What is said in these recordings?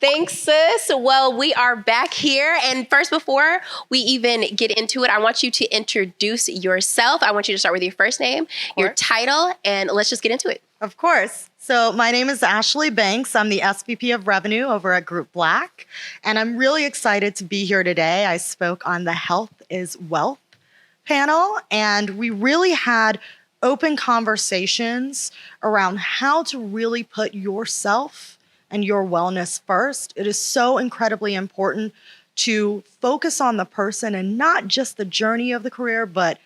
Thanks, sis. Well, we are back here. And first, before we even get into it, I want you to introduce yourself. I want you to start with your first name, your title, and let's just get into it. Of course. So my name is Ashley Banks. I'm the SVP of Revenue over at Group Black. And I'm really excited to be here today. I spoke on the Health is Wealth panel, and we really had open conversations around how to really put yourself and your wellness first. It is so incredibly important to focus on the person and not just the journey of the career, but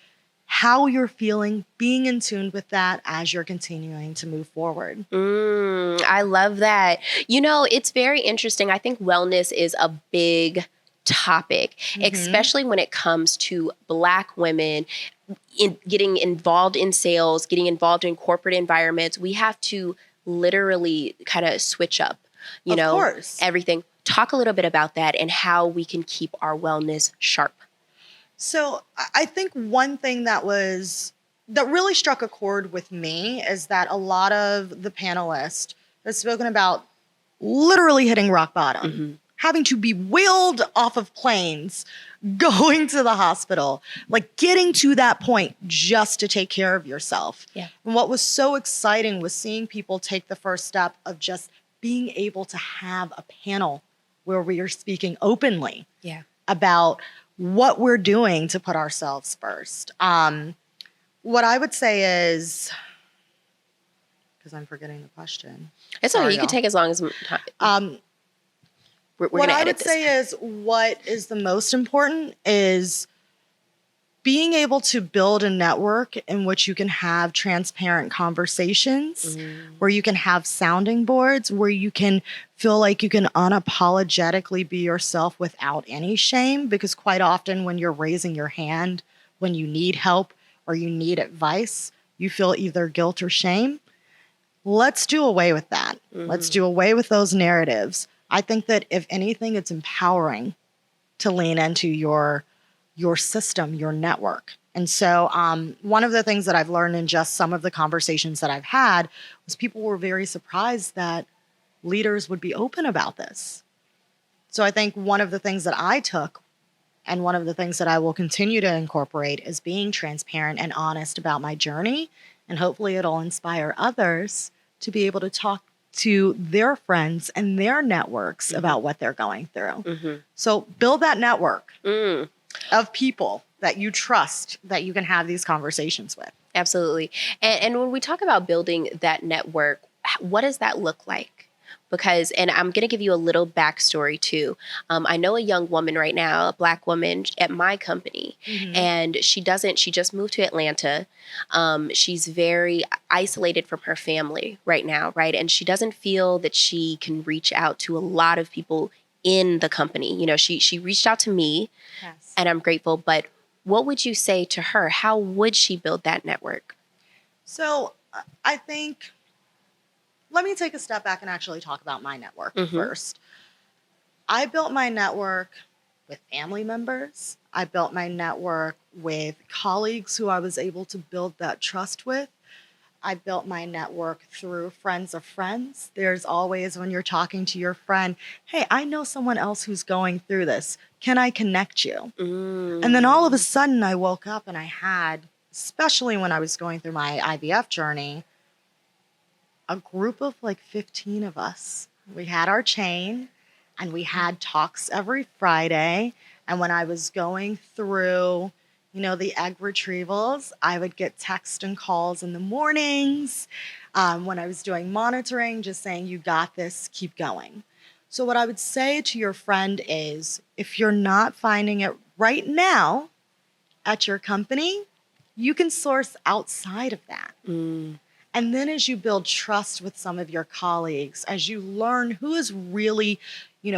how you're feeling, being in tune with that as you're continuing to move forward. I love that. You know, it's very interesting. I think wellness is a big topic, especially when it comes to Black women in getting involved in sales, getting involved in corporate environments. We have to literally kind of switch up, everything. Talk a little bit about that and how we can keep our wellness sharp. So I think one thing that really struck a chord with me is that a lot of the panelists have spoken about literally hitting rock bottom, having to be wheeled off of planes, going to the hospital, like getting to that point just to take care of yourself. Yeah. And what was so exciting was seeing people take the first step of just being able to have a panel where we are speaking openly about what we're doing to put ourselves first. What I would say is, because I'm forgetting the question. It's okay. You can take as long as time. What I would say is what is the most important is being able to build a network in which you can have transparent conversations, where you can have sounding boards, where you can feel like you can unapologetically be yourself without any shame. Because quite often when you're raising your hand, when you need help or you need advice, you feel either guilt or shame. Let's do away with that. Let's do away with those narratives. I think that if anything, it's empowering to lean into your system, your network. And so one of the things that I've learned in just some of the conversations that I've had was people were very surprised that leaders would be open about this. So I think one of the things that I took and one of the things that I will continue to incorporate is being transparent and honest about my journey. And hopefully it'll inspire others to be able to talk to their friends and their networks about what they're going through. So build that network of people that you trust, that you can have these conversations with. Absolutely. And when we talk about building that network, what does that look like? Because, and I'm going to give you a little backstory too. I know a young woman right now, a Black woman at my company, and she just moved to Atlanta. She's very isolated from her family right now, right? And she doesn't feel that she can reach out to a lot of people in the company. You know, she reached out to me, and I'm grateful. But what would you say to her? How would she build that network? So I think, let me take a step back and actually talk about my network first. I built my network with family members. I built my network with colleagues who I was able to build that trust with. I built my network through friends of friends. There's always, when you're talking to your friend, hey, I know someone else who's going through this. Can I connect you? And then all of a sudden I woke up and I had, especially when I was going through my IVF journey, a group of like 15 of us. We had our chain and we had talks every Friday. And when I was going through, the egg retrievals, I would get texts and calls in the mornings. When I was doing monitoring, just saying, you got this, keep going. So what I would say to your friend is, if you're not finding it right now at your company, you can source outside of that. And then as you build trust with some of your colleagues, as you learn who is really, we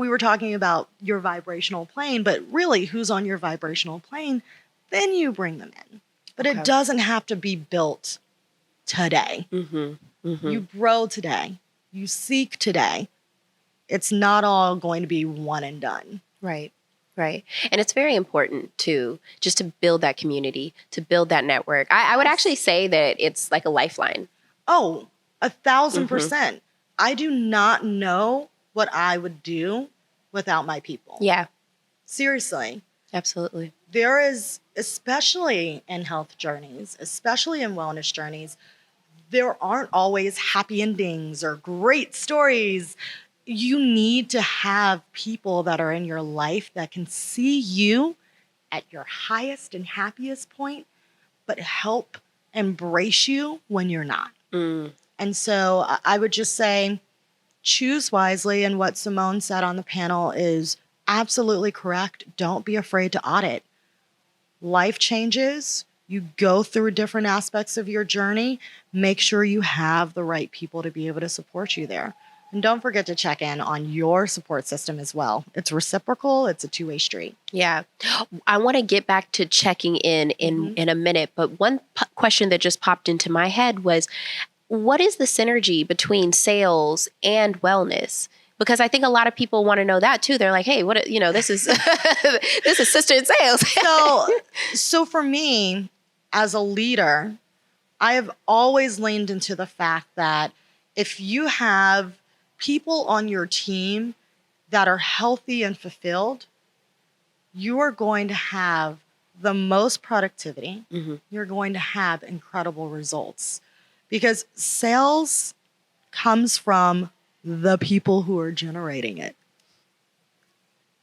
were talking about your vibrational plane, but really who's on your vibrational plane, then you bring them in. But it doesn't have to be built today. You grow today. You seek today. It's not all going to be one and done. Right. Right. And it's very important too, just to build that community, to build that network. I would actually say that it's like a lifeline. Oh, 1,000%. I do not know what I would do without my people. Yeah. Seriously. Absolutely. There is, especially in health journeys, especially in wellness journeys, there aren't always happy endings or great stories. You need to have people that are in your life that can see you at your highest and happiest point, but help embrace you when you're not. And so I would just say, choose wisely. And what Simone said on the panel is absolutely correct. Don't be afraid to audit. Life changes. You go through different aspects of your journey. Make sure you have the right people to be able to support you there. And don't forget to check in on your support system as well. It's reciprocal. It's a two-way street. Yeah. I want to get back to checking in a minute. But one question that just popped into my head was, what is the synergy between sales and wellness? Because I think a lot of people want to know that too. They're like, hey, what, this is, this is sister in sales. So for me, as a leader, I have always leaned into the fact that if you have people on your team that are healthy and fulfilled, you are going to have the most productivity. You're going to have incredible results, because sales comes from the people who are generating it.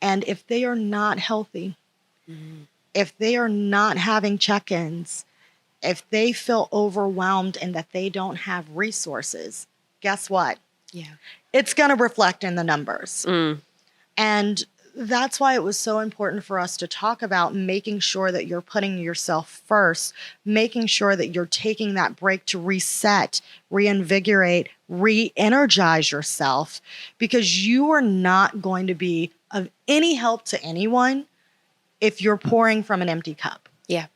And if they are not healthy, if they are not having check-ins, if they feel overwhelmed and that they don't have resources, guess what? Yeah. It's going to reflect in the numbers. And that's why it was so important for us to talk about making sure that you're putting yourself first, making sure that you're taking that break to reset, reinvigorate, re-energize yourself, because you are not going to be of any help to anyone if you're pouring from an empty cup. Yeah.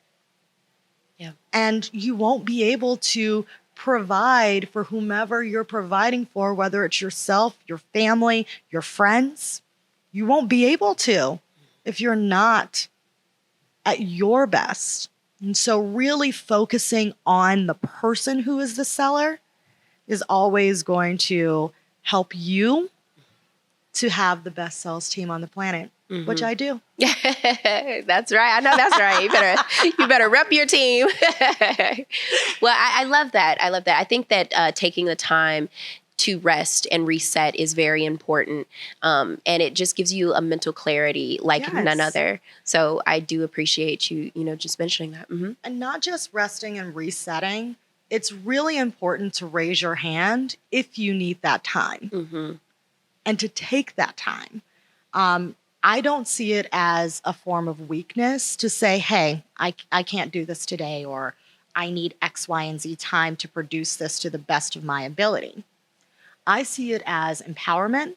And you won't be able to provide for whomever you're providing for, whether it's yourself, your family, your friends. You won't be able to if you're not at your best. And so really focusing on the person who is the seller is always going to help you to have the best sales team on the planet, which I do. That's right. I know that's right. You better rep your team. Well, I love that. I think that taking the time to rest and reset is very important. And it just gives you a mental clarity like none other. So I do appreciate you, just mentioning that. And not just resting and resetting. It's really important to raise your hand if you need that time and to take that time. I don't see it as a form of weakness to say, hey, I can't do this today, or I need X, Y, and Z time to produce this to the best of my ability. I see it as empowerment.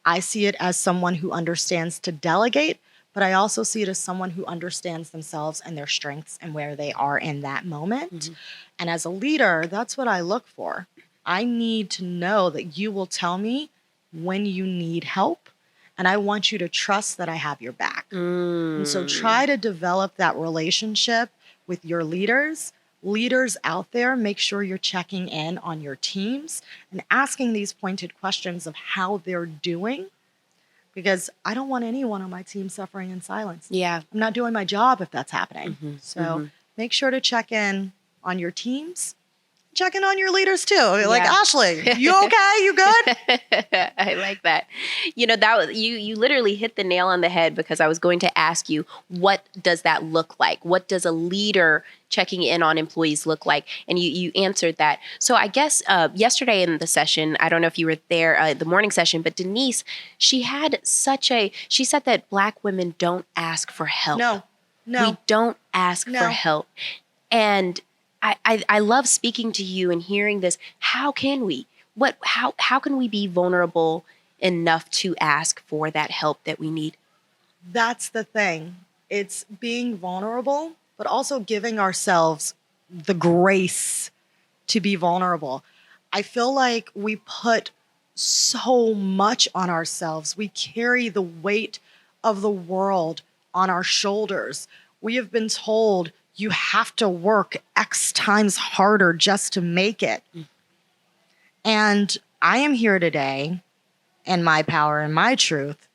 I see it as someone who understands to delegate, but I also see it as someone who understands themselves and their strengths and where they are in that moment. And as a leader, that's what I look for. I need to know that you will tell me when you need help, and I want you to trust that I have your back. And so try to develop that relationship with your leaders. Leaders out there, make sure you're checking in on your teams and asking these pointed questions of how they're doing, because I don't want anyone on my team suffering in silence. Yeah. I'm not doing my job if that's happening. So make sure to check in on your teams. Check in on your leaders too. Like, Ashley, you okay? You good? I like that. That was, you literally hit the nail on the head, because I was going to ask you, what does that look like? What does a leader checking in on employees look like? And you answered that. So I guess yesterday in the session, I don't know if you were there, the morning session, but Denise, she said that Black women don't ask for help. No. We don't ask for help. And I love speaking to you and hearing this. How can we? How can we be vulnerable enough to ask for that help that we need? That's the thing. It's being vulnerable, but also giving ourselves the grace to be vulnerable. I feel like we put so much on ourselves. We carry the weight of the world on our shoulders. We have been told you have to work X times harder just to make it. And I am here today in my power and my truth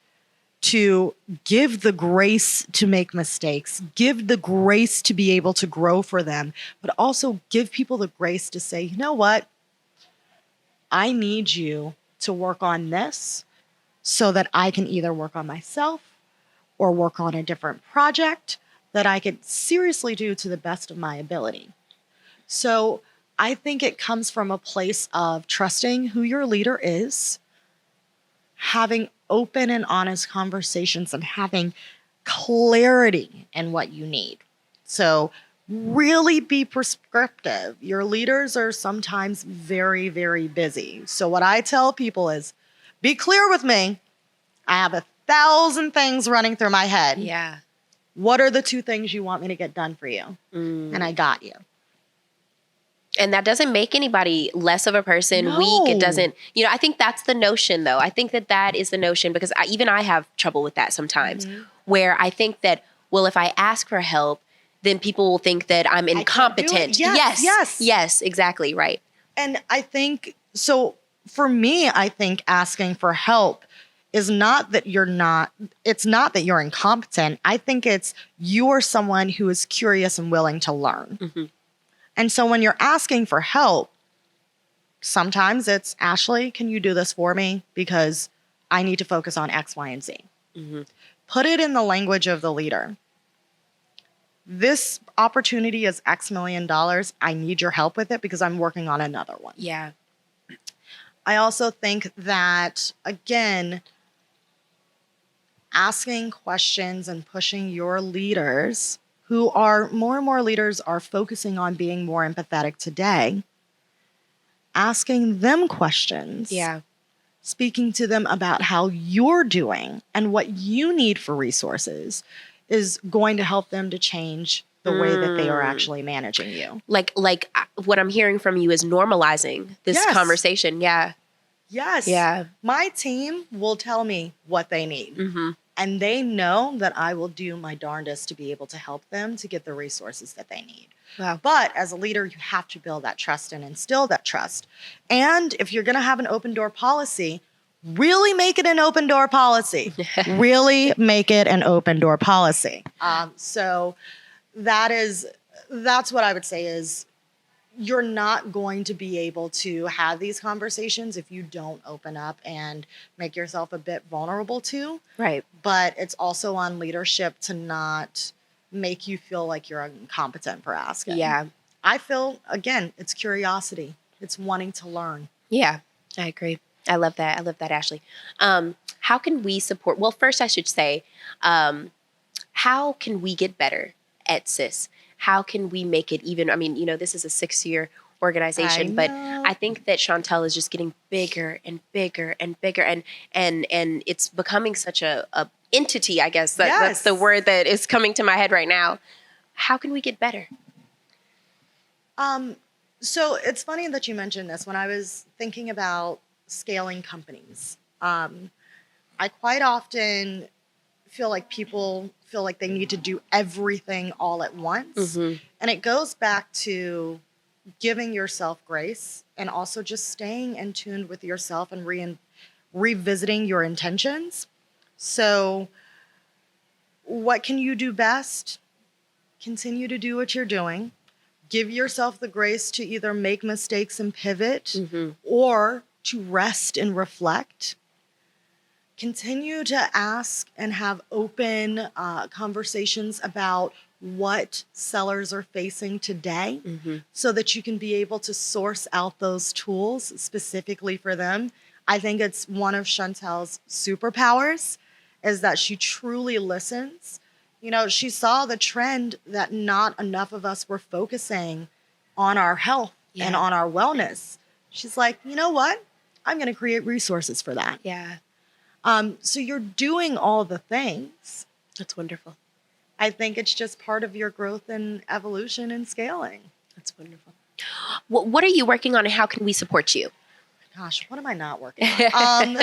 to give the grace to make mistakes, give the grace to be able to grow for them, but also give people the grace to say, you know what? I need you to work on this so that I can either work on myself or work on a different project that I could seriously do to the best of my ability. So I think it comes from a place of trusting who your leader is, having open and honest conversations, and having clarity in what you need. So really be prescriptive. Your leaders are sometimes very, very busy. So what I tell people is, be clear with me. I have 1,000 things running through my head. Yeah. What are the 2 things you want me to get done for you? And I got you. And that doesn't make anybody less of a person, No. weak. It doesn't, I think that's the notion, though. I think that is the notion, because I have trouble with that sometimes, where I think that, well, if I ask for help, then people will think that I'm incompetent. Yes, exactly, right. And I think, so for me, I think asking for help is not that it's not that you're incompetent. I think it's you're someone who is curious and willing to learn. Mm-hmm. And so when you're asking for help, sometimes it's, Ashley, can you do this for me? Because I need to focus on X, Y, and Z. Mm-hmm. Put it in the language of the leader. This opportunity is X million dollars. I need your help with it because I'm working on another one. Yeah. I also think that, again, asking questions and pushing your leaders, who are more and more leaders are focusing on being more empathetic today, asking them questions. Yeah. Speaking to them about how you're doing and what you need for resources is going to help them to change the way that they are actually managing you. Like what I'm hearing from you is normalizing this conversation. Yeah. Yes. Yeah. My team will tell me what they need. Mm-hmm. And they know that I will do my darndest to be able to help them to get the resources that they need. Wow. But as a leader, you have to build that trust and instill that trust. And if you're going to have an open door policy, really make it an open door policy. Really make it an open door policy. So that's what I would say is, you're not going to be able to have these conversations if you don't open up and make yourself a bit vulnerable to. Right. But it's also on leadership to not make you feel like you're incompetent for asking. Yeah. I feel, again, it's curiosity. It's wanting to learn. Yeah, I agree. I love that. I love that, Ashley. How can we support? Well, first I should say, how can we get better at CIS? How can we make it even? I mean, this is a 6-year organization, but I think that Chantel is just getting bigger and bigger and bigger, and it's becoming such a entity. I guess that's the word that is coming to my head right now. How can we get better? So it's funny that you mentioned this. When I was thinking about scaling companies, I quite often feel like people feel like they need to do everything all at once. Mm-hmm. And it goes back to giving yourself grace and also just staying in tune with yourself and revisiting your intentions. So what can you do best? Continue to do what you're doing. Give yourself the grace to either make mistakes and pivot, mm-hmm. or to rest and reflect. Continue to ask and have open conversations about what sellers are facing today, mm-hmm. so that you can be able to source out those tools specifically for them. I think it's one of Chantel's superpowers is that she truly listens. She saw the trend that not enough of us were focusing on our health and on our wellness. She's like, you know what? I'm going to create resources for that. Yeah. So you're doing all the things. That's wonderful. I think it's just part of your growth and evolution and scaling. That's wonderful. What are you working on and how can we support you? Gosh, what am I not working on?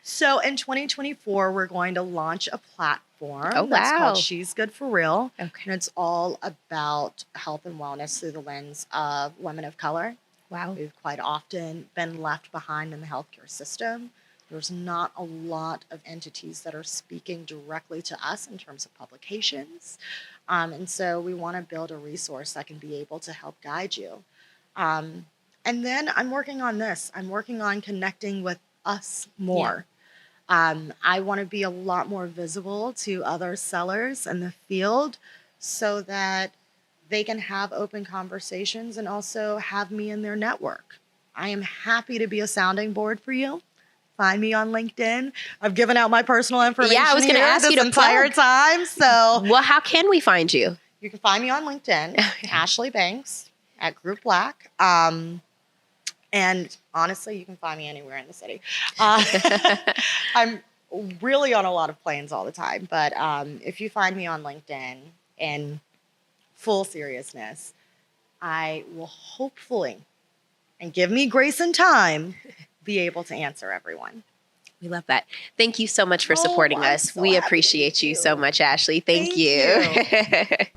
So in 2024, we're going to launch a platform that's called She's Good For Real. Okay. And it's all about health and wellness through the lens of women of color. Wow. We've quite often been left behind in the healthcare system. There's not a lot of entities that are speaking directly to us in terms of publications. And so we want to build a resource that can be able to help guide you. And then I'm working on this. I'm working on connecting with us more. I want to be a lot more visible to other sellers in the field so that they can have open conversations and also have me in their network. I am happy to be a sounding board for you. Find me on LinkedIn. I've given out my personal information. Yeah, I was going to ask you to entire plug. time. So, well, how can we find you? You can find me on LinkedIn, Ashley Banks at Group Black. And honestly, you can find me anywhere in the city. I'm really on a lot of planes all the time. But if you find me on LinkedIn, in full seriousness, I will hopefully, and give me grace and time, be able to answer everyone. We love that. Thank you so much for supporting us. We appreciate you so much, Ashley. Thank you.